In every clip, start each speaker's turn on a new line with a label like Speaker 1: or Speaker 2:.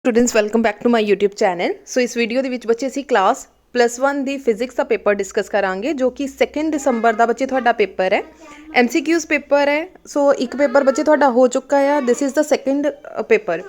Speaker 1: Students welcome back to my YouTube channel. So इस video ਦੇ ਵਿੱਚ ਬੱਚੇ ਅਸੀਂ ਕਲਾਸ +1 ਦੀ ਫਿਜ਼ਿਕਸ ਦਾ ਪੇਪਰ ਡਿਸਕਸ ਕਰਾਂਗੇ ਜੋ ਕਿ 2 ਦਸੰਬਰ ਦਾ ਬੱਚੇ ਤੁਹਾਡਾ ਪੇਪਰ ਹੈ। MCQs ਪੇਪਰ ਹੈ। ਸੋ ਇੱਕ ਪੇਪਰ ਬੱਚੇ ਤੁਹਾਡਾ ਹੋ ਚੁੱਕਾ ਆ। This is the second paper.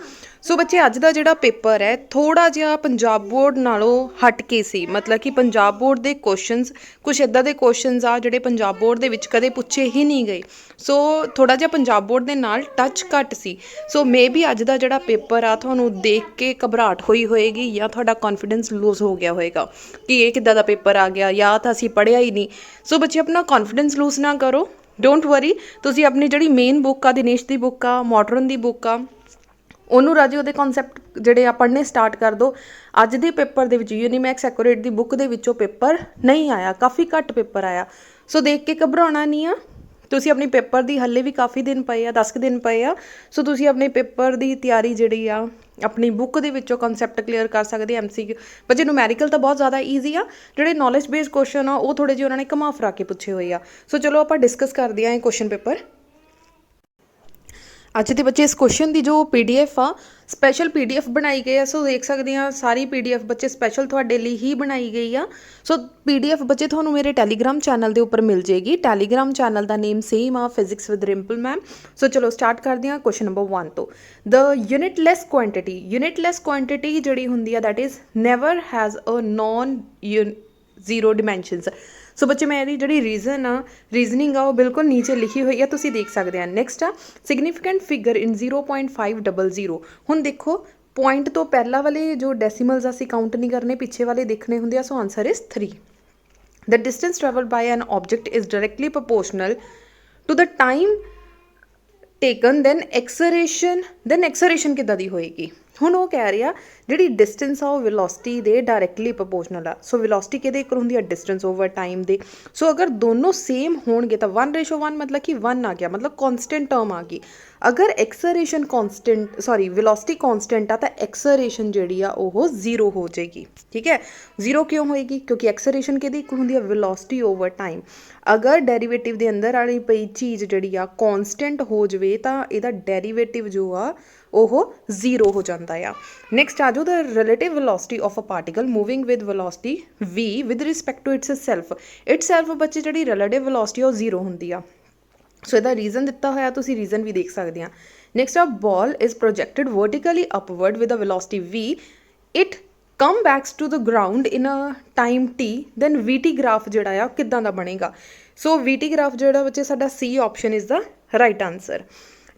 Speaker 1: So ਬੱਚੇ ਅੱਜ ਦਾ ਜਿਹੜਾ ਪੇਪਰ ਹੈ ਥੋੜਾ ਜਿਹਾ ਪੰਜਾਬ ਬੋਰਡ ਨਾਲੋਂ ਹਟ ਕੇ ਸੀ, ਮਤਲਬ ਕਿ ਪੰਜਾਬ ਬੋਰਡ ਦੇ ਕੁਐਸਚਨਸ ਕੁਝ ਇਦਾਂ ਦੇ ਕੁਐਸਚਨਸ ਆ ਜਿਹੜੇ ਪੰਜਾਬ ਬੋਰਡ ਦੇ ਵਿੱਚ ਕਦੇ ਪੁੱਛੇ ਹੀ ਨਹੀਂ ਗਏ। ਸੋ ਥੋੜਾ ਜਿਹਾ ਪੰਜਾਬ ਬੋਰਡ ਦੇ ਨਾਲ ਟੱਚ ਘੱਟ ਸੀ। ਸੋ ਮੇ ਬੀ ਅੱਜ ਦਾ ਜਿਹੜਾ ਪੇਪਰ ਆ ਤੁਹਾਨੂੰ ਦੇਖ ਕੇ ਘਬਰਾਹਟ ਹੋਈ ਹੋਏਗੀ ਜਾਂ ਤੁਹਾਡਾ ਕੌਨਫੀਡੈਂਸ ਲੂਜ਼ ਹੋ ਗਿਆ ਹੋਏਗਾ ਕਿ ਇਹ ਕਿੱਦਾਂ ਦਾ ਪੇਪਰ ਆ ਗਿਆ ਜਾਂ ਤਾਂ ਅਸੀਂ ਪੜ੍ਹਿਆ ਹੀ ਨਹੀਂ। ਸੋ ਬੱਚੇ ਆਪਣਾ ਕੌਨਫੀਡੈਂਸ ਲੂਜ਼ ਨਾ ਕਰੋ, ਡੋਂਟ ਵਰੀ। ਤੁਸੀਂ ਆਪਣੀ ਜਿਹੜੀ ਮੇਨ ਬੁੱਕ ਆ ਦਿਨੇਸ਼ ਦੀ ਬੁੱਕ ਆ, ਮਾਡਰਨ ਦੀ ਬੁੱਕ ਆ, ਉਹਨੂੰ ਰਾਜੇ ਉਹਦੇ ਕਨਸੈਪਟ ਜਿਹੜੇ ਆ ਪੜ੍ਹਨੇ ਸਟਾਰਟ ਕਰ ਦਿਓ। ਅੱਜ ਦੇ ਪੇਪਰ ਦੇ ਵਿੱਚ ਯੂਨੀਮੈਕਸ ਐਕੂਰੇਟ ਦੀ ਬੁੱਕ ਦੇ ਵਿੱਚੋਂ ਪੇਪਰ ਨਹੀਂ ਆਇਆ, ਕਾਫੀ ਘੱਟ ਪੇਪਰ ਆਇਆ। ਸੋ ਦੇਖ ਕੇ ਘਬਰਾਉਣਾ ਨਹੀਂ ਆ। ਤੁਸੀਂ ਆਪਣੀ ਪੇਪਰ ਦੀ ਹੱਲੇ ਵੀ ਕਾਫੀ ਦਿਨ ਪਏ ਆ, 10 ਦਿਨ ਪਏ ਆ। ਸੋ ਤੁਸੀਂ ਆਪਣੇ ਪੇਪਰ ਦੀ ਤਿਆਰੀ ਜਿਹੜੀ ਆ ਆਪਣੀ ਬੁੱਕ ਦੇ ਵਿੱਚੋਂ ਕਨਸੈਪਟ ਕਲੀਅਰ ਕਰ ਸਕਦੇ। MCQ ਬੱਚੇ ਨੂਮੈਰੀਕਲ ਤਾਂ ਬਹੁਤ ਜ਼ਿਆਦਾ ਈਜ਼ੀ ਆ, ਜਿਹੜੇ ਨੌਲੇਜ ਬੇਸਡ ਕੁਐਸਚਨ ਆ ਉਹ ਥੋੜ੍ਹੇ ਜਿਹੇ ਉਹਨਾਂ ਨੇ ਘੁਮਾ ਫਿਰਾ ਕੇ ਪੁੱਛੇ ਹੋਏ ਆ। ਸੋ ਚਲੋ ਆਪਾਂ ਡਿਸਕਸ ਕਰਦੇ ਹਾਂ ਇਹ ਕੁਐਸਚਨ ਪੇਪਰ। ਅੱਜ ਦੇ ਬੱਚੇ ਇਸ ਕੁਐਸਚਨ ਦੀ ਜੋ PDF ਆ ਸਪੈਸ਼ਲ PDF ਬਣਾਈ ਗਈ ਆ। ਸੋ ਦੇਖ ਸਕਦੇ ਆ ਸਾਰੀ PDF ਬੱਚੇ ਸਪੈਸ਼ਲ ਤੁਹਾਡੇ ਲਈ ਹੀ ਬਣਾਈ ਗਈ ਆ। ਸੋ PDF ਬੱਚੇ ਤੁਹਾਨੂੰ ਮੇਰੇ ਟੈਲੀਗ੍ਰਾਮ ਚੈਨਲ ਦੇ ਉੱਪਰ ਮਿਲ ਜੇਗੀ। ਟੈਲੀਗ੍ਰਾਮ ਚੈਨਲ ਦਾ ਨੇਮ ਸੇਮ ਆ, ਫਿਜ਼ਿਕਸ ਵਿਦ ਰਿੰਪਲ ਮੈਮ। ਸੋ ਚਲੋ ਸਟਾਰਟ ਕਰਦੇ ਹਾਂ ਕੁਐਸਚਨ ਨੰਬਰ 1 ਤੋਂ। ਦ ਯੂਨਿਟਲੈਸ ਕੁਆਂਟਿਟੀ ਜਿਹੜੀ ਹੁੰਦੀ ਆ that is never has a non zero dimensions. So ਬੱਚੇ ਮੈਂ ਇਹਦੀ ਜਿਹੜੀ ਰੀਜ਼ਨਿੰਗ ਆ ਉਹ ਬਿਲਕੁਲ ਨੀਚੇ ਲਿਖੀ ਹੋਈ ਆ, ਤੁਸੀਂ ਦੇਖ ਸਕਦੇ ਆ। ਨੈਕਸਟ ਆ ਸਿਗਨੀਫਿਕੈਂਟ ਫਿਗਰ ਇਨ 0.500। ਹੁਣ ਦੇਖੋ ਪੁਆਇੰਟ ਤੋਂ ਪਹਿਲਾਂ ਵਾਲੇ ਜੋ ਡੈਸੀਮਲਸ ਅਸੀਂ ਕਾਊਂਟ ਨਹੀਂ ਕਰਨੇ, ਪਿੱਛੇ ਵਾਲੇ ਦੇਖਣੇ ਹੁੰਦੇ ਆ। So answer is 3। The distance travelled by an object is directly proportional to the time taken then acceleration ਕਿੱਦਾਂ ਦੀ ਹੋਏਗੀ। ਹੁਣ ਉਹ ਕਹਿ ਰਿਹਾ ਜਿਹੜੀ ਡਿਸਟੈਂਸ ਆ ਉਹ ਵੈਲੋਸਿਟੀ ਦੇ ਡਾਇਰੈਕਟਲੀ ਪ੍ਰਪੋਰਸ਼ਨਲ ਆ। ਸੋ ਵੈਲੋਸਿਟੀ ਕਿਹਦੇ ਇਕੁਅਲ ਹੁੰਦੀ ਆ, ਡਿਸਟੈਂਸ ਓਵਰ ਟਾਈਮ ਦੇ। ਸੋ ਅਗਰ ਦੋਨੋਂ ਸੇਮ ਹੋਣਗੇ ਤਾਂ 1:1 ਮਤਲਬ ਕਿ 1 ਆ ਗਿਆ, ਮਤਲਬ ਕੌਨਸਟੈਂਟ ਟਰਮ ਆ ਗਈ। ਅਗਰ ਐਕਸਲਰੇਸ਼ਨ ਵੈਲੋਸਿਟੀ ਕੌਨਸਟੈਂਟ ਆ ਤਾਂ ਐਕਸਲਰੇਸ਼ਨ ਜਿਹੜੀ ਆ ਉਹ 0 ਹੋ ਜਾਏਗੀ। ਠੀਕ ਹੈ, 0 ਕਿਉਂ ਹੋਏਗੀ? ਕਿਉਂਕਿ ਐਕਸਲਰੇਸ਼ਨ ਕਿਹਦੀ ਇਕੁਅਲ ਹੁੰਦੀ ਆ, ਵੈਲੋਸਿਟੀ ਓਵਰ ਟਾਈਮ। ਅਗਰ ਡੈਰੀਵੇਟਿਵ ਦੇ ਅੰਦਰ ਵਾਲੀ ਪਈ ਚੀਜ਼ ਜਿਹੜੀ ਆ ਕੌਨਸਟੈਂਟ ਹੋ ਜਾਵੇ ਤਾਂ ਇਹਦਾ ਡੈਰੀਵੇਟਿਵ ਜੋ ਆ ਉਹ 0 ਹੋ ਜਾਂਦਾ ਆ। ਨੈਕਸਟ ਆ ਜਾਓ, the relative velocity of a particle moving with velocity v with respect to itself ਬੱਚੇ ਜਿਹੜੀ ਰਿਲੇਟਿਵ ਵੈਲੋਸਿਟੀ ਉਹ 0 ਹੁੰਦੀ ਆ। ਸੋ ਇਹਦਾ ਰੀਜ਼ਨ ਦਿੱਤਾ ਹੋਇਆ, ਤੁਸੀਂ ਰੀਜ਼ਨ ਵੀ ਦੇਖ ਸਕਦੇ ਆ। ਨੈਕਸਟ ਆ ball is projected vertically upward with a velocity v, it comes backs to the ground in a time t, then VT graph ਜਿਹੜਾ ਆ ਕਿੱਦਾਂ ਦਾ ਬਣੇਗਾ। ਸੋ VT ਗ੍ਰਾਫ ਜਿਹੜਾ ਬੱਚੇ ਸਾਡਾ C option is the right answer.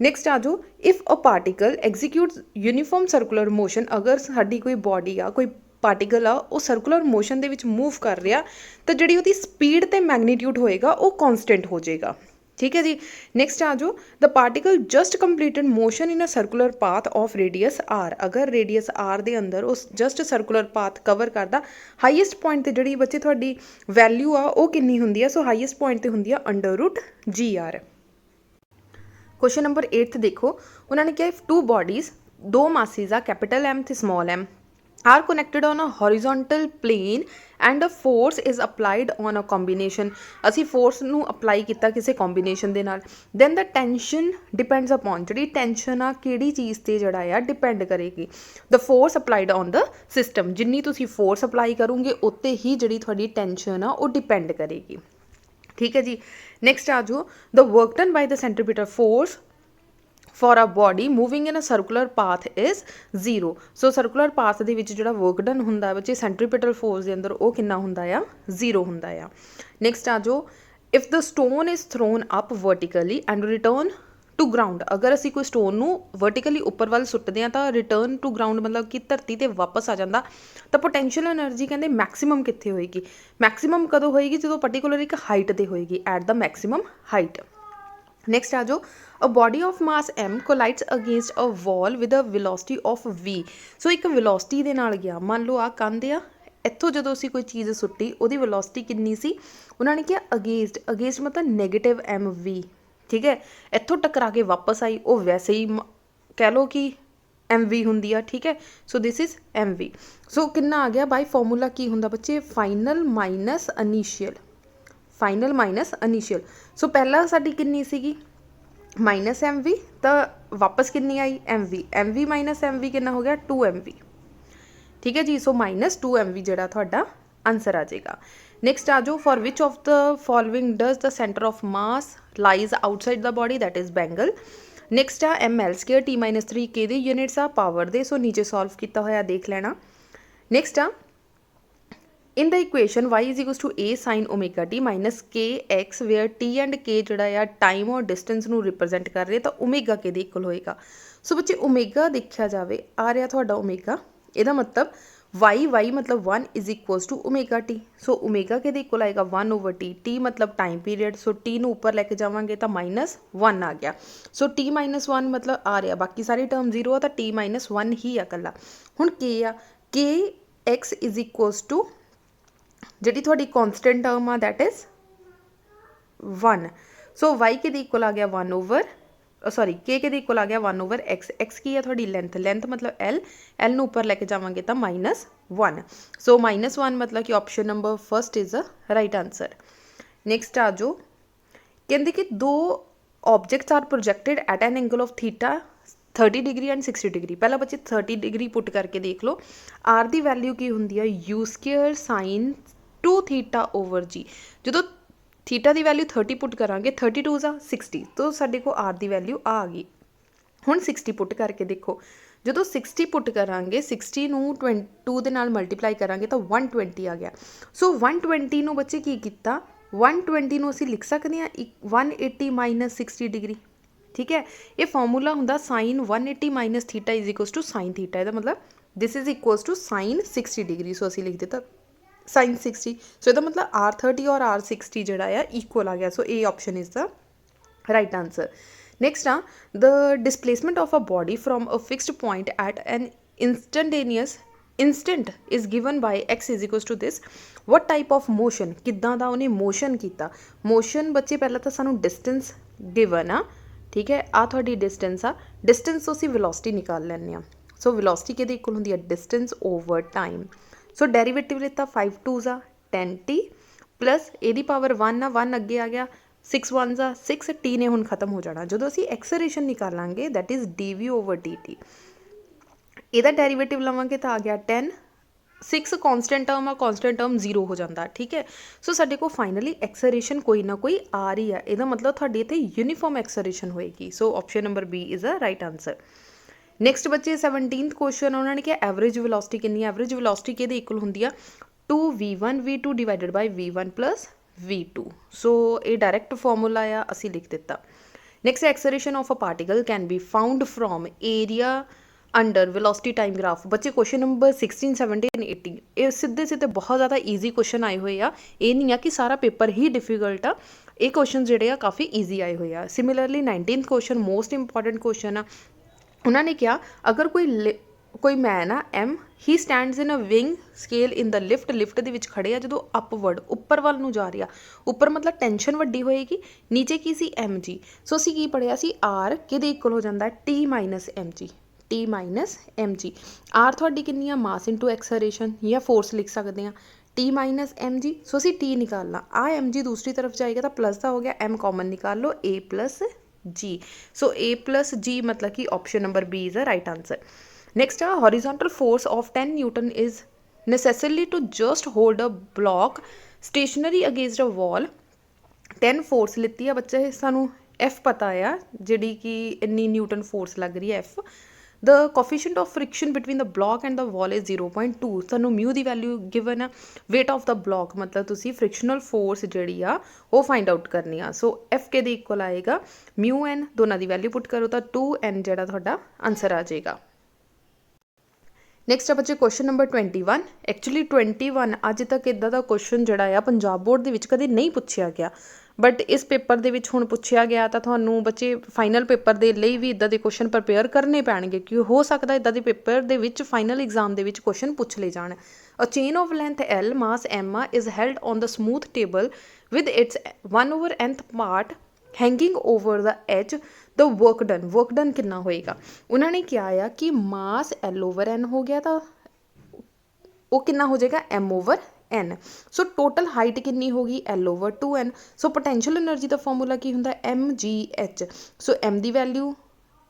Speaker 1: Next ਆ ਜਾਓ, if a particle executes uniform circular motion. ਅਗਰ ਸਾਡੀ ਕੋਈ ਬੋਡੀ ਆ, ਕੋਈ ਪਾਰਟੀਕਲ ਆ, ਉਹ ਸਰਕੂਲਰ ਮੋਸ਼ਨ ਦੇ ਵਿੱਚ ਮੂਵ ਕਰ ਰਿਹਾ ਤਾਂ ਜਿਹੜੀ ਉਹਦੀ ਸਪੀਡ ਤੇ ਮੈਗਨੀਟਿਊਡ ਹੋਏਗਾ ਉਹ ਕੌਨਸਟੈਂਟ ਹੋ ਜਾਏਗਾ। ਠੀਕ ਹੈ ਜੀ। ਨੈਕਸਟ ਆ ਜਾਓ, the particle just completed motion in a circular path of radius r। ਅਗਰ ਰੇਡੀਅਸ r ਦੇ ਅੰਦਰ ਉਹ ਜਸਟ ਸਰਕੂਲਰ ਪਾਥ ਕਵਰ ਕਰਦਾ, ਹਾਈਐਸਟ ਪੁਆਇੰਟ ਤੇ ਜਿਹੜੀ ਬੱਚੇ ਤੁਹਾਡੀ ਵੈਲਿਊ ਆ ਉਹ ਕਿੰਨੀ ਹੁੰਦੀ ਆ? ਸੋ ਹਾਈਐਸਟ ਪੁਆਇੰਟ ਤੇ ਹੁੰਦੀ ਆ √GR। ਕੁਐਸਚਨ ਨੰਬਰ 8 ਦੇਖੋ, ਉਹਨਾਂ ਨੇ ਕਿਹਾ ਇਫ ਟੂ ਬੋਡੀਜ਼, ਦੋ ਮਾਸਿਸ ਆ ਕੈਪੀਟਲ M ਤੇ small m, are connected on a horizontal plane and a force is applied on a combination। ਅਸੀਂ ਫੋਰਸ ਨੂੰ ਅਪਲਾਈ ਕੀਤਾ ਕਿਸੇ ਕੰਬੀਨੇਸ਼ਨ ਦੇ ਨਾਲ, then the tension depends upon, ਜਿਹੜੀ ਟੈਂਸ਼ਨ ਆ ਕਿਹੜੀ ਚੀਜ਼ ਤੇ ਜਿਹੜਾ ਆ ਡਿਪੈਂਡ ਕਰੇਗੀ। the force applied on the system, ਜਿੰਨੀ ਤੁਸੀਂ ਫੋਰਸ ਅਪਲਾਈ ਕਰੋਗੇ ਉੱਤੇ ਹੀ ਜਿਹੜੀ ਤੁਹਾਡੀ ਟੈਂਸ਼ਨ ਆ ਉਹ ਡਿਪੈਂਡ ਕਰੇਗੀ। ਠੀਕ ਹੈ ਜੀ। ਨੈਕਸਟ ਆ ਜਾਓ, the work done by the centripetal force for a body moving in a circular path is 0। So circular path ਦੇ ਵਿੱਚ ਜਿਹੜਾ ਵਰਕ ਡਨ ਹੁੰਦਾ ਬੱਚੇ ਸੈਂਟਰੀਪੀਟਲ ਫੋਰਸ ਦੇ ਅੰਦਰ ਉਹ ਕਿੰਨਾ ਹੁੰਦਾ ਆ? 0 ਹੁੰਦਾ ਆ। ਨੈਕਸਟ ਆ ਜਾਓ, if the stone is thrown up vertically and return to ground. ਅਗਰ ਅਸੀਂ ਕੋਈ ਸਟੋਨ ਨੂੰ ਵਰਟੀਕਲੀ ਉੱਪਰ ਵੱਲ ਸੁੱਟਦੇ ਹਾਂ ਤਾਂ ਰਿਟਰਨ ਟੂ ਗਰਾਊਂਡ ਮਤਲਬ ਕਿ ਧਰਤੀ ਤੇ ਵਾਪਸ ਆ ਜਾਂਦਾ, ਤਾਂ ਪੋਟੈਂਸ਼ੀਅਲ ਐਨਰਜੀ ਕਹਿੰਦੇ ਮੈਕਸਿਮਮ ਕਿੱਥੇ ਹੋਏਗੀ? ਮੈਕਸਿਮਮ ਕਦੋਂ ਹੋਏਗੀ? ਜਦੋਂ ਪਰਟੀਕੂਲਰ ਇੱਕ ਹਾਈਟ ਤੇ ਹੋਏਗੀ, at the maximum height. Next ਆ ਜਾਓ, a body of mass m collides against a wall with a velocity of v। So ਇੱਕ ਵੈਲੋਸਿਟੀ ਦੇ ਨਾਲ ਗਿਆ, ਮੰਨ ਲਓ ਆ ਕੰਧ ਆ, ਇੱਥੋਂ ਜਦੋਂ ਅਸੀਂ ਕੋਈ ਚੀਜ਼ ਸੁੱਟੀ ਉਹਦੀ ਵੈਲੋਸਿਟੀ ਕਿੰਨੀ ਸੀ? ਉਹਨਾਂ ਨੇ ਕਿਹਾ ਅਗੇਂਸਟ ਮਤਲਬ -mv। ਠੀਕ ਹੈ, ਇੱਥੋਂ ਟਕਰਾ ਕੇ ਵਾਪਸ ਆਈ, ਉਹ ਵੈਸੇ ਹੀ ਕਹਿ ਲਓ ਕਿ MV ਹੁੰਦੀ ਆ। ਠੀਕ ਹੈ, ਸੋ ਦਿਸ ਇਜ਼ MV। ਸੋ ਕਿੰਨਾ ਆ ਗਿਆ? ਬਾਈ ਫਾਰਮੂਲਾ ਕੀ ਹੁੰਦਾ ਬੱਚੇ? Final minus initial. ਸੋ ਪਹਿਲਾਂ ਸਾਡੀ ਕਿੰਨੀ ਸੀਗੀ? माइनस एम वी, तो वापस कितनी आई M V minus M V कितना हो गया 2 MV। ठीक है जी, सो माइनस 2 MV ਜਿਹੜਾ ਤੁਹਾਡਾ आंसर आ जाएगा। नेक्स्ट आ जाओ, for which of the following does the centre of mass lies outside the body, that is bangle. Next आ ml² t-3 के दी यूनिट्स आ पावर दे, सो नीचे सॉल्व किया होया देख लेना। नेक्स्ट आ in the equation y is equals to a sin omega t minus k x where t and k जोड़ा आ टाइम और डिस्टेंस नू रिप्रजेंट कर रहे, तो ओमेगा के इक्वल होएगा। सो बच्चे ओमेगा देखा जाए आ रहा थोड़ा ओमेगा, ਇਹਦਾ मतलब y मतलब 1 is equals to omega T. So omega के इक्वल आएगा 1/t, टी मतलब टाइम पीरियड, सो टी नू ऊपर लैके जावांगे तो -1 आ गया। सो t -1 मतलब आ रहा, बाकी सारी टर्म 0 आ तो t -1 ही आ कला। हुण के आ के एक्स इज इक्वल्स टू जी थोड़ी कॉन्सटेंट टर्म आ दैट इज 1। सो y के इक्वल आ गया 1 सॉरी के इक्वल आ गया 1/x। एक्स की है थोड़ी लेंथ, लेंथ मतलब एल नू ऊपर लैके जावांगे तो -1। सो -1 मतलब कि option number first is a right answer. Next आ जाओ, कहते कि दो objects are projected at an angle of theta 30 degree and 60 degree. पहला बच्चे 30 डिग्री पुट करके देख लो, आर की वैल्यू की होंगी है u² sin 2θ/g। जो थीटा की वैल्यू 30 पुट करांगे 32 जा 60, तो साडे को आर की वैल्यू आ गई। हुण 60 पुट करके देखो, जो 60 पुट करांगे 60 नू 2 दे नाल मल्टीप्लाई करांगे तो 120 आ गया। सो 120 नू बच्चे की किया, 120 नू असीं लिख सकते हैं 180 माइनस 60 डिग्री। ठीक है, ये फॉर्मूला हुंदा sine 180 minus theta is equals to sine theta, ਇਹਦਾ मतलब this is equals to sine 60 degree. So असीं लिख दिता साइन 60। सो ਇਹਦਾ मतलब R30 और R60 ਜਿਹੜਾ ਆ इक्वल आ गया। So A option is the right answer. Next आ the displacement of a body from a fixed point at an instantaneous instant is given by x is equals to this. What type of motion, किद्दां दा उन्हें motion किया। Motion बच्चे पहला तो सानू distance given आ, ठीक है, आ थोड़ी डिस्टेंस आ, डिस्टेंस तो असीं वेलोसिटी निकाल लैंदे आ। सो वेलोसिटी किहदे इक्वल हुंदी है डिस्टेंस ओवर टाइम। सो डेरीवेटिव लेता 5 2 जा 10t प्लस एदी पावर 1 आ, 1 अगे आ गया, 6 1 जा 6, टी ने हुण खत्म हो जाना। जो असीं एक्सलेरेशन निकालांगे दैट इज dv/dt, ਇਹਦਾ डेरीवेटिव लवांगे तो आ गया 10, 6 कॉन्सटेंट टर्म आ, कॉन्सटेंट टर्म 0 हो जाता। ठीक है, सो साडे को फाइनली एक्सलेरेशन कोई ना कोई आ रही है, ਇਹਦਾ मतलब ਤੁਹਾਡੀ इत्थे यूनीफॉर्म एक्सलेरेशन होएगी। So option number B is a right answer. Next बच्चे 17th क्वेश्चन उन्होंने क्या एवरेज वेलोसिटी कितनी, एवरेज वेलोसिटी किहदे इक्वल हुंदी आ 2v1v2 divided by v1 plus v2। So ये डायरैक्ट फॉर्मूला आ, असी लिख दिता। Next acceleration of a particle can be found from area under velocity time graph. बच्चे क्वेश्चन नंबर 16 17 18 ये सीधे सीधे बहुत ज़्यादा ईजी क्वेश्चन आए हुए आ, ये नहीं आ कि सारा पेपर ही डिफिकल्ट आ, ये क्वेश्चन जोड़े आ काफ़ी ईजी आए हुए आ। Similarly 19th question most important question आ, उन्होंने क्या अगर कोई मैन आ m he stands in a weighing scale in the lift, lift ਦੇ ਵਿੱਚ ਖੜੇ ਆ ਜਦੋਂ ਅਪਵਰਡ ਉੱਪਰ ਵੱਲ ਨੂੰ ਜਾ ਰਿਹਾ, ਉੱਪਰ ਮਤਲਬ ਟੈਂਸ਼ਨ ਵੱਡੀ ਹੋਏਗੀ, ਨੀਚੇ ਕੀ ਸੀ mg। ਸੋ ਅਸੀਂ ਕੀ ਪੜਿਆ ਸੀ r ਕਿਹਦੇ ਇਕੁਅਲ ਹੋ ਜਾਂਦਾ t minus mg, t minus mg। r ਤੁਹਾਡੀ ਕਿੰਨੀ ਆ ਮਾਸ ਇਨਟੂ ਐਕਸਲਰੇਸ਼ਨ ਜਾਂ ਫੋਰਸ ਲਿਖ ਸਕਦੇ ਆ t ਮਾਈਨਸ mg। ਸੋ ਅਸੀਂ t ਨਿਕਾਲਣਾ, ਆ mg दूसरी तरफ जाएगा तो प्लस का हो गया, m कॉमन निकाल लो a plus g। So a plus g मतलब कि option number B is a right answer. Next horizontal force of 10 newton is necessarily to just hold a block stationary against a wall। 10 force लिती है बच्चे, सानू F पता आ जी कि इन्नी Newton force लग रही है F। The coefficient of friction between the block and the wall is 0.2। सानू म्यू की वैल्यू गिवन है, वेट ऑफ द ब्लॉक मतलब तुसी फ्रिक्शनल फोर्स जी आ वो फाइंड आउट करनी आ। सो F के इक्वल आएगा म्यू एन, दोनों की वैल्यू पुट करो तो 2n जोड़ा थोड़ा आंसर आ जाएगा। नैक्सट है बच्चे क्वेश्चन नंबर 21। एक्चुअली 21 अज तक इदा का क्वेश्चन जोड़ा आ पंजाब बोर्ड के कभी नहीं पूछा गया, बट इस पेपर के हुण पूछा गया तो थानू बच्चे फाइनल पेपर के लिए भी इदा के क्वेश्चन प्रिपेयर करने पैणगे, क्योंकि हो सकता इदा के पेपर के फाइनल एग्जाम के क्वेश्चन पूछ ले जाण। A chain of length L mass M is held on the smooth table with its 1/nth part hanging over the edge the work done कितना होएगा। उन्होंने क्या आ कि मास L/N हो गया तो वो कितना हो जाएगा M/N n। So total height कितनी होगी L/2n। सो पोटेंशियल एनर्जी का फॉर्मूला की होंगे mgh। सो m की वैल्यू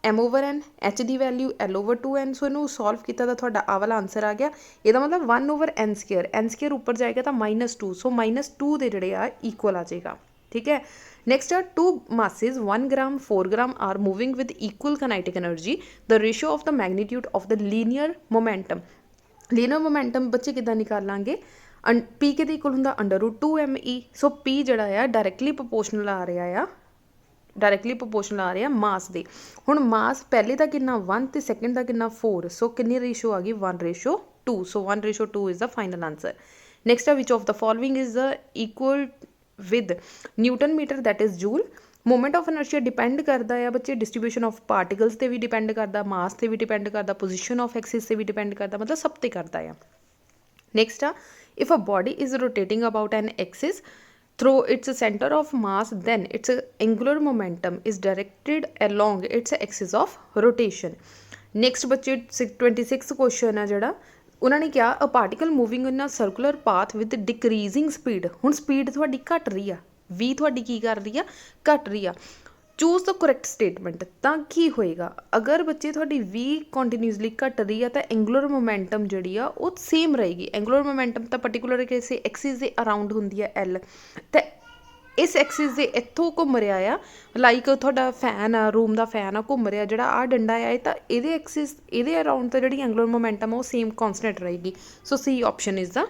Speaker 1: m/n, h की वैल्यू L/2n। सो इनू सॉल्व किया तो थोड़ा आ वाला आंसर आ गया। यदा मतलब 1/n², n² उपर जाएगा तो -2। सो -2 के जोड़े आ इक्वल आ जाएगा। ठीक है। Next are two masses 1 gram 4 gram are moving with equal kinetic energy. The ratio of the magnitude of the linear momentum. Linear momentum ਬੱਚੇ ਕਿੱਦਾਂ ਨਿਕਾਲਾਂਗੇ, ਪੀ ਕਿਹਦੇ ਇਕੁਅਲ ਹੁੰਦਾ √2me। ਸੋ ਪੀ ਜਿਹੜਾ ਆ ਡਾਇਰੈਕਟਲੀ ਪ੍ਰਪੋਰਸ਼ਨਲ ਆ ਰਿਹਾ ਮਾਸ ਦੇ। ਹੁਣ ਮਾਸ ਪਹਿਲੇ ਦਾ ਕਿੰਨਾ 1 ਤੇ ਸੈਕਿੰਡ ਦਾ ਕਿੰਨਾ 4। ਸੋ ਕਿੰਨੀ ਰੇਸ਼ੋ ਆ ਗਈ 1/2। So 1/2 is the final answer. Next ਆ which of the following is the equal with newton metre that is joule. Movement of inertia depend करता है बच्चे डिस्ट्रीब्यूशन ऑफ पार्टिकल्स से भी डिपेंड करता, मास से भी डिपेंड करता, पोजीशन ऑफ एक्सिस से भी डिपेंड करता, मतलब सब ते करता है। नेक्स्ट आ if a body is rotating about an axis through its centre of mass then its angular momentum is directed along its axis of rotation. Next बच्चे 26 क्वेश्चन है जोड़ा उन्होंने क्या a particle moving in a circular path with decreasing speed. हुण speed थोड़ी घट रही है, वी थोड़ी की कर रही है घट रही है। Choose the correct statement. तो की होएगा अगर बच्चे थोड़ी वी कंटिन्यूसली घट रही है तो एंगुलर मोमेंटम जी वो सेम रहेगी। एंगुलर मोमेंटम तो पर्टिकुलर किसी एक्सिस के अराउंड होंगी है एल। तो इस एक्सिस के इत्थों घूम रहा आ लाइक थोड़ा फैन आ रूम का फैन आ घूम रहा जोड़ा आ डंडा है तो ये एक्सिस ये अराउंड तो जी एंगुलर मोमेंटम है वो सेम कॉन्सटेंट रहेगी। So C option is the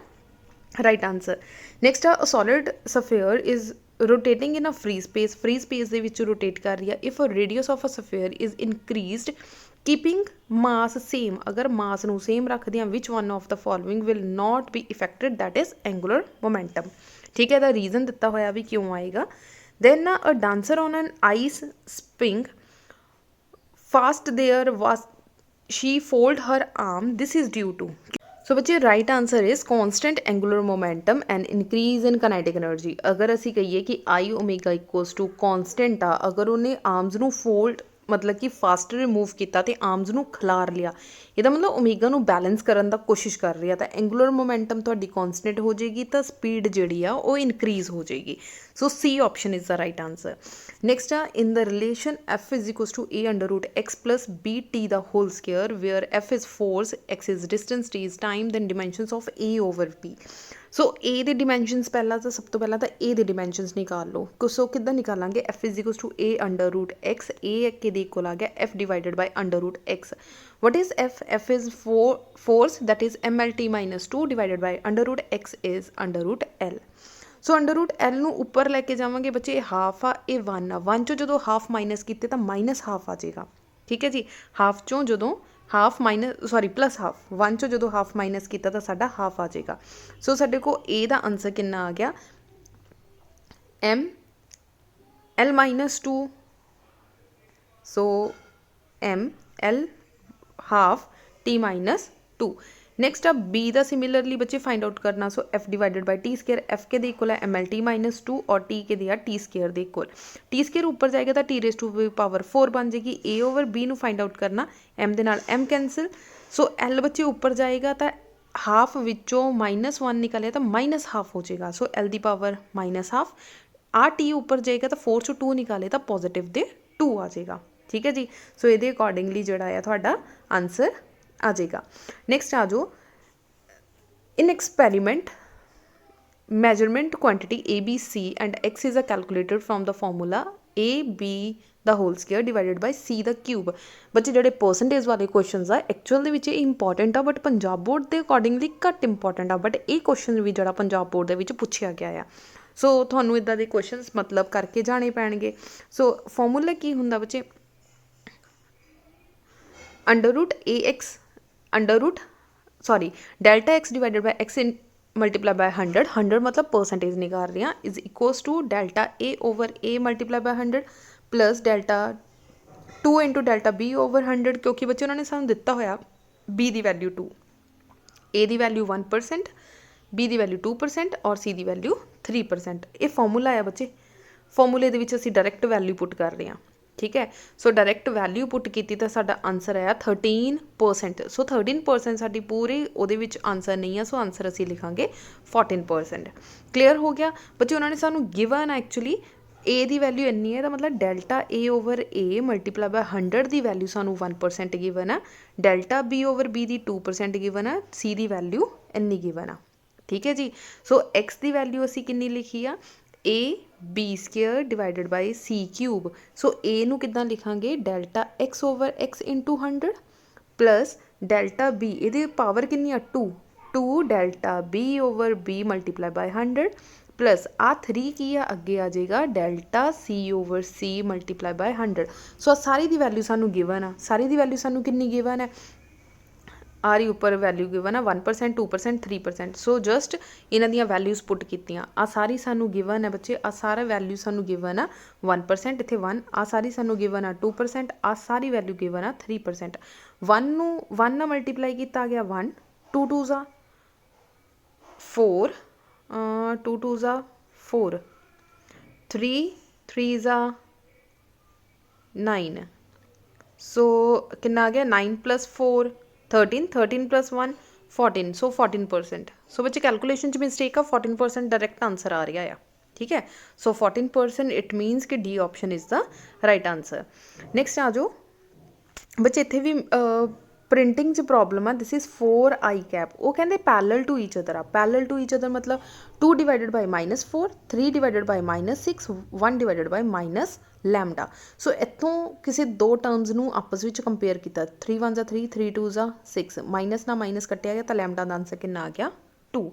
Speaker 1: right answer. Next a solid sphere is rotating in a free space दे विच रोटेट कर रही है। If a radius of a sphere is increased keeping mass same. अगर mass नू same रखते हैं which one of the following will not be affected that is angular momentum. ठीक है, ਇਹਦਾ रीजन दिता होया भी क्यों आएगा। then a dancer on an ice spring fast there was she fold her arm, this is due to। सो बच्चे right answer is constant angular momentum and increase in kinetic energy. अगर असी कहिए कि आई ओमेगा इक्वल्स टू कॉन्सटेंट आ, अगर उन्हें arms नू fold मतलब कि फास्ट रिमूव किया तो आर्म्स नू खिलार लिया, ਇਹਦਾ मतलब ओमेगा नू बैलेंस करन दा कोशिश कर रही है तो एंगुलर मोमेंटम तुहाडी कॉन्सटेंट हो जाएगी तो स्पीड जिहड़ी आ वो इनक्रीज हो जाएगी। So C option is the right answer. Next आ in the relation f is equals to a/√x plus b t the whole square where f is force, x is distance, t is time, then dimensions of a/p। So a दे dimensions पहला तो सब तो पहला तो ए दे dimensions निकाल लो। सो किद्दां निकालांगे f is equals to a/√x, a के दे इक्वल आ गया f divided by √x। What is f? F is force that is mlt minus 2 divided by √x is √l। So √l नू उपर लैके जावांगे बच्चे, हाफ आ ये 1 आ, 1 चों जो हाफ माइनस किए तो -1/2 आ जाएगा। ठीक है जी, हाफ चों जो half minus sorry plus half, 1 चों जो हाफ माइनस किया तो साडा हाफ आ जाएगा। सो साडे को ए दा आंसर कितना आ गया ml-2। So ml half t-2। Next अब बी दा सिमिलरली बच्चे फाइंड आउट करना। So f divided by t square, f के दे इक्वल है mlt-2 और टी के दिया टी स्केयर दे इक्वल। टी स्केयर ऊपर जाएगा तो t⁻⁴ बन जाएगी। a/b नू फाइंड आउट करना, m दे नाल m कैंसल। सो l बच्चे ऊपर जाएगा तो हाफ विचों -1 निकले तो -1/2 हो जाएगा। सो l दी पावर -1/2 आ टी ऊपर जाएगा तो 4 चों 2 निकाले तो पॉजिटिव दे 2 आ जाएगा। ठीक है जी, सो ये अकॉर्डिंगली जोड़ा है थोड़ा आंसर आ जाएगा। नेक्स्ट आ जाओ in experiment measurement quantity ABC and X is a calculated from the formula AB the whole square divided by C the cube. बच्चे जोड़े परसेंटेज वाले क्वेश्चन आ एक्चुअल के इंपॉर्टेंट आ बट पंजाब बोर्ड के अकॉर्डिंगली घट इंपॉर्टेंट आ, बट ये क्वेश्चन भी जो पंजाब बोर्ड के पूछा गया है। सो थानू इदा के क्वेश्चन मतलब करके जाने पैणगे। सो फॉर्मूला की हुंदा बच्चे delta x divided by x multiply by 100 मतलब परसेंटेज निकाल रही हैं is equals to delta a/a multiply by 100 plus delta 2 into delta b/100, क्योंकि बच्चे उन्होंने सानू दिता होया b की वैल्यू 2, a की वैल्यू 1%, b की वैल्यू 2% और c की वैल्यू 3%। ये फॉर्मूला है बच्चे, फॉर्मूले दे विच असीं डायरैक्ट वैल्यू पुट कर रहे हैं। ठीक है। सो डायरैक्ट वैल्यू पुट की तो साडा आंसर आया 13%। सो 13% साडी पूरी उहदे विच आंसर नहीं है, सो आंसर असीं लिखांगे 14%। क्लीयर हो गया बच्चे। उन्होंने सानू गिवन एक्चुअली ए दी वैल्यू इन्नी है, तो मतलब delta A over A multiply by 100 दी वैल्यू सानू 1% गिवन है, डेल्टा बी ओवर बी दी 2% गिवन है, सी दी वैल्यू इन्नी गिवन है। ठीक है जी। सो एक्स दी वैल्यू असीं किन्नी लिखी आ, a b square divided by c cube. So a नू किद्दां लिखांगे, delta x over x into 100 plus delta b, ये पावर किन्नी आ 2 delta B over b multiply by 100 plus आ 3 की है अगे आ जाएगा delta c over c multiply by 100। So आ सारी दी वैल्यू सानू गिवन आ, सारी दी वैल्यू सानू किन्नी गिवन है, आ रही उपर वैल्यू गिवन है 1%, 2%, 3%। सो जस्ट इन्हां दियां वैल्यूज़ पुट कीतियां, आ सारी सानू गिवन है बच्चे, आ सारा वैल्यू सानू गिवन है 1%, इत्थे 1, आ सारी सानू गिवन है 2%, आ सारी वैल्यू गिवन है 3%। 1 नू 1 नाल मल्टीप्लाई किया गया 1, 2 2 ज़ा 4, 2 2 ज़ा 4, 3 3 ज़ा 9। सो कितना आ गया 9 + 4 13, 13 + 1 14। सो 14%। सो बच्चे कैलकुलेशन च मिस्टेक आ, 14% डायरैक्ट आंसर आ रहा है। ठीक है। सो 14% इट मीनस कि D option is the right answer. Next आ जाओ बच्चे, इत्थे भी प्रिंटिंग च प्रॉब्लम है। दिस इज़ 4 आई कैप, वो कहते पैरल टू ईच अदर आ। पैरल टू ईच अदर मतलब 2 divided by -4, 3 divided by -6, 1 divided by minus lambda. So इत्थों किसी दो टर्म्स नू आपस में कंपेयर किया, 3 1 ज़ा 3, 3 2 ज़ा 6, माइनस ना माइनस कटिया गया तो लैमडा का आंसर कितना आ गया 2।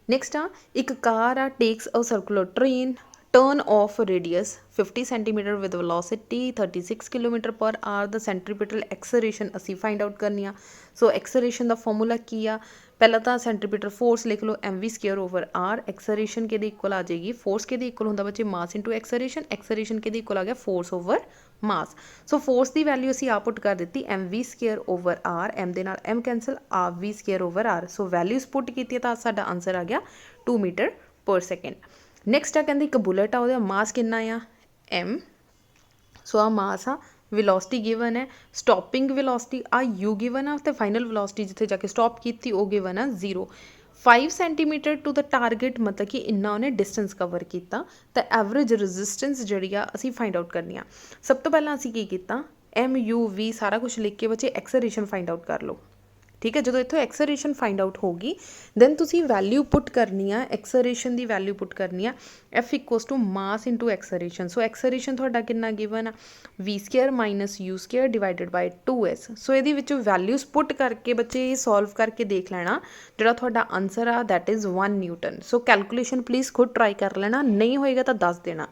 Speaker 1: नैक्सट आ एक कार आ takes a circular train, turn of radius 50 centimetre with velocity 36 kilometre per hour. The centripetal acceleration असी फाइंड आउट करनी आ। सो एक्सलेरेशन का फॉर्मूला की आ, पहला तो सेंट्रीपिटल फोर्स लिख लो mv square over R. Acceleration के इक्वल आ जाएगी, फोर्स के इक्वल होंदा बच्चे मास इंटू एक्सलेरेशन, एक्सलेरेशन के इक्वल आ गया force over mass. So force की वैल्यू असी आ पुट कर दी mv square over R, m दे नाल m कैंसल, आ v square over R. So values put की तो साडा आंसर आ गया 2 मीटर पर सैकेंड। नैक्सट आ कहते एक बुलेट आ, वो मास कितना आ m। सो आ मास आ, वेलोसिटी गिवन है, स्टॉपिंग वेलोसिटी आ u गिवन है, तो फाइनल वेलोसिटी जिथे जाके स्टॉप की वो गिवन है 0। 5 सेंटीमीटर टू द टारगेट मतलब कि इन्ना उन्हें डिस्टेंस कवर किया। तो एवरेज रजिस्टेंस जी असी फाइंड आउट करनी आ। सब तो पहला असी की किया, MUV सारा कुछ लिख के बच्चे एक्सलेरेशन फाइंड आउट कर लो। ठीक है। जो इतों एक्सलेरेशन फाइंड आउट होगी दैन तुसी वैल्यू पुट करनी है, एक्सलेरेशन की वैल्यू पुट करनी है F equals to mass into acceleration. So acceleration थोड़ा कितना गिवन आ, v square minus u square divided by 2s। So ये वैल्यूज़ पुट करके बच्चे ये सॉल्व करके देख लेना, जो थोड़ा आंसर आ that is 1 newton. So calculation please खुद ट्राई कर लेना, नहीं होएगा तो दस देना,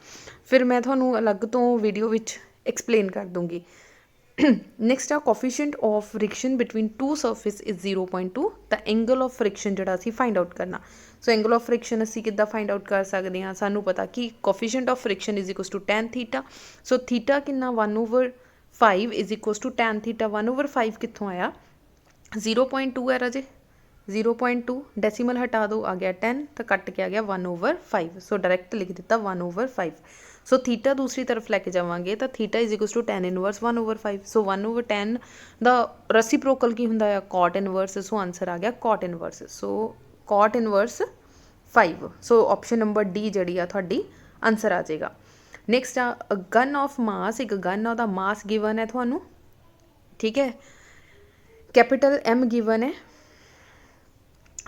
Speaker 1: फिर मैं थोनू अलग तो वीडियो विच एक्सप्लेन कर दूँगी। नैक्सट आ coefficient of friction between two surface is 0.2। The angle of friction जो असी फाइंड आउट करना। सो एंगल ऑफ फ्रिक्शन असी किद्दां फाइंड आउट कर सकते हैं, सानू पता कि coefficient of friction is equals to tan theta. So theta कितना 1/5 is equals to tan theta. 1/5 कित्थों आया 0.2 है राजे, 0.2 डेसीमल हटा दो आ गया 10, तो कट के आ गया 1/5। सो डायरैक्ट लिख दिता 1/5। सो थीटा दूसरी तरफ लैके जावांगे तो theta is equals to tan inverse 1/5। So 1/10 the reciprocal की हुंदा है cot इनवर्स। सो आंसर आ गया cot inverse. So cot inverse 5। So option number D जी थोड़ी आंसर आ जाएगा। नैक्सट आ गन ऑफ मास, एक गन का मास गिवन है थानू। ठीक है। कैपिटल M गिवन है,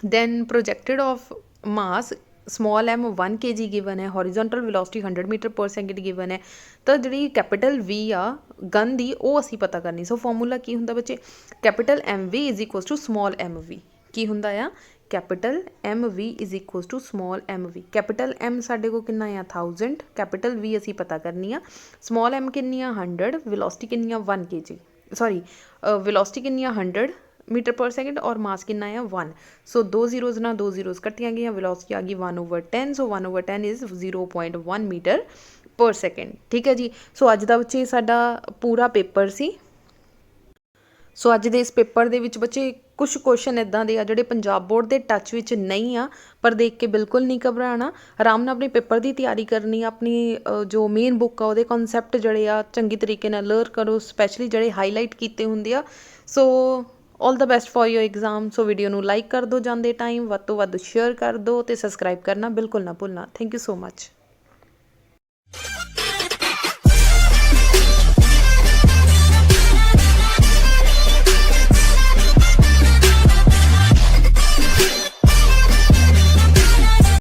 Speaker 1: then projected of mass small m 1 kg given है, horizontal velocity 100 metre per second given है। तो जी कैपिटल V आ गन दी वो असी पता करनी। सो फॉर्मूला की हुंदा बच्चे, capital MV is equals to small mv। की हुंदा आ capital MV is equals to small mv। Capital M साडे को कितना आ 1000, कैपिटल V असी पता करनी आ, स्मॉल m कितनी आ 100, वेलोसिटी कितनी आ 1 kg, सॉरी वेलोसिटी कितनी आ 100 मीटर पर सैकेंड और मास कितना है 1। सो 2 जीरोज ना 2 जीरोज कटिया गई, वेलोसिटी आ गई 1/10। सो 1/10 इज़ 0.1 मीटर पर सैकेंड। ठीक है जी। सो अज का बच्चे साडा पूरा पेपर सी। सो अज दे इस पेपर दे विच बच्चे ਕੁਛ ਕੁਐਸਚਨ ਇੱਦਾਂ ਦੇ ਆ ਜਿਹੜੇ ਪੰਜਾਬ ਬੋਰਡ ਦੇ ਟੱਚ ਵਿੱਚ ਨਹੀਂ ਆ, ਪਰ ਦੇਖ ਕੇ ਬਿਲਕੁਲ ਨਹੀਂ ਘਬਰਾਉਣਾ। ਆਰਾਮ ਨਾਲ ਆਪਣੇ ਪੇਪਰ ਦੀ ਤਿਆਰੀ ਕਰਨੀ ਆ, ਆਪਣੀ ਜੋ ਮੇਨ ਬੁੱਕ ਆ ਉਹਦੇ ਕਨਸੈਪਟ ਜਿਹੜੇ ਆ ਚੰਗੀ ਤਰੀਕੇ ਨਾਲ ਲਰਨ ਕਰੋ, ਸਪੈਸ਼ਲੀ ਜਿਹੜੇ ਹਾਈਲਾਈਟ ਕੀਤੇ ਹੁੰਦੇ ਆ। So all the best for your exam. So video ਨੂੰ ਲਾਈਕ ਕਰ ਦਿਓ ਜਾਂਦੇ ਟਾਈਮ, ਵੱਧ ਤੋਂ ਵੱਧ ਸ਼ੇਅਰ ਕਰ ਦਿਓ ਅਤੇ ਸਬਸਕ੍ਰਾਈਬ ਕਰਨਾ ਬਿਲਕੁਲ ਨਾ ਭੁੱਲਣਾ। Thank you so much.